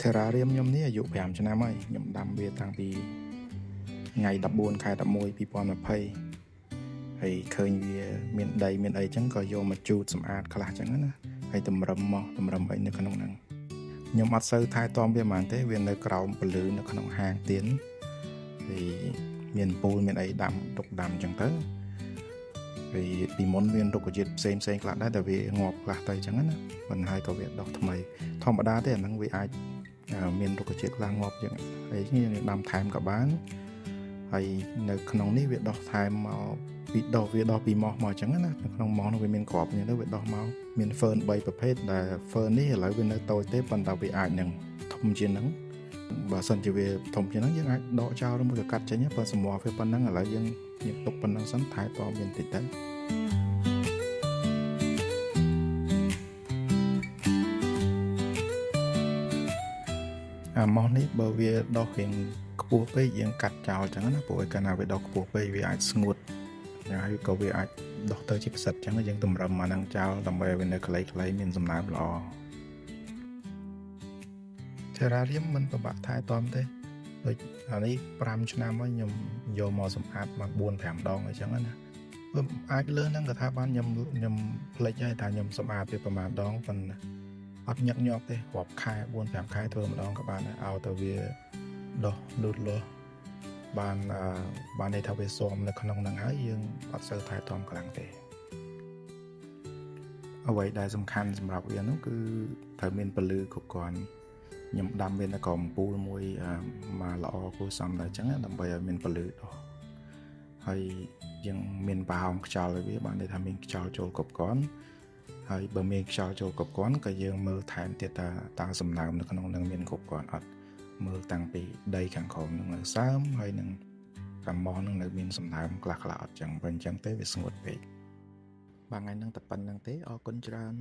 Terrarium ខ្ញុំនេះអាយុ5ឆ្នាំហើយខ្ញុំដាំវាតាំងពីថ្ងៃ14ខែ11 2020ហើយឃើញវាមានដីមានអីចឹងក៏យកមកជូតសម្អាតខ្លះចឹងណាហើយតម្រឹមមកតម្រឹមអីនៅក្នុងហ្នឹងខ្ញុំអត់សូវថែទាំវាហ្មងទេវានៅក្រោមពលឺនៅក្នុងហាងទៀនហើយមានពូលមានអីដាំទុកដាំចឹងទៅហើយពីមុនមានរុក្ខជាតិផ្សេងខ្លះដែរតែវាងាប់ខ្លះទៅចឹងណាមិនហើយក៏វាដុះថ្មីធម្មតាទេអាហ្នឹងវាអាចមានរុក្ខជាតិខ្លះងាប់ចឹងហើយខ្ញុំដាំថែមក៏បានហើយនៅក្នុងនេះវាដុះថែមមកពីដុះវាដុះពីម៉ោះមកចឹងណានៅក្នុងម៉ោះនោះវាមានក្របចឹងទៅវាដុះមកមាន fern 3ប្រភេទដែល fern នេះឥឡូវវានៅតូចទេប៉ុន្តែវាអាចនឹងធំជាងហ្នឹងបើសិនជាវាធំជាងហ្នឹងយើងអាចដកចោលឬមួយក៏កាត់ចេញប៉ុន្តែសម្រាប់វាប៉ុណ្ណឹងឥឡូវយើងទុកប៉ុណ្ណឹងសិនថែទាំវាបន្តិចទៅម៉ោះនេះបើវាដុះរៀងខ្ពស់ពេកយើងកាត់ចោលចឹងណាព្រោះឯកាលណាវាដុះខ្ពស់ពេកវាអាចស្ងួតហើយក៏វាអាចដុះទៅជាផ្សិតចឹងយើងតម្រឹមអាហ្នឹងចោលដើម្បីឲ្យវានៅខ្លីៗមានសំណើមល្អ Terrarium មិនពិបាកថែទាំទេដូចអានេះ5ឆ្នាំហើយខ្ញុំយកមកសម្អាតមក 4-5 ដងអញ្ចឹងណាអាចលើសហ្នឹងក៏ថាបានខ្ញុំភ្លេចហើយថាខ្ញុំសម្អាតវាប្រហែលដងប៉ុន្តែអត់ញឹកញាប់ទេរាប់ខែ 4-5 ខែធ្វើម្ដងក៏បានដែរឲ្យទៅវាដុះលូតលាស់បានន័យថាវាស៊ាំនៅក្នុងហ្នឹងហើយយើងអត់សូវថែទាំខ្លាំងទេអ្វីដែលសំខាន់សម្រាប់វានោះគឺត្រូវមានពលឺគ្រប់គ្រាន់ខ្ញុំដាំវានៅក្រោមពូលមួយមកល្អគួរសមដែរអញ្ចឹងដើម្បីឲ្យមានពលឺដុះហើយយើងមានប្រហោងខ្យល់ឲ្យវាបានន័យថាមានខ្យល់ចូលគ្រប់គ្រាន់ហើយបើមានខ្យល់ចូលគ្រប់គ្រាន់ក៏យើងមើលថែមទៀតថាតើសំណើមនៅក្នុងនឹងមានគ្រប់គ្រាន់អត់មើលតាំងពីដីខាងក្រោមនឹងនៅសើមហើយនឹងកាម៉ោះនឹងនៅមានសំណើមខ្លះៗអត់ចឹងបើអញ្ចឹងទេវាស្ងួតពេកបាទថ្ងៃហ្នឹងតែប៉ុណ្្នឹងទេអរគុណច្រើន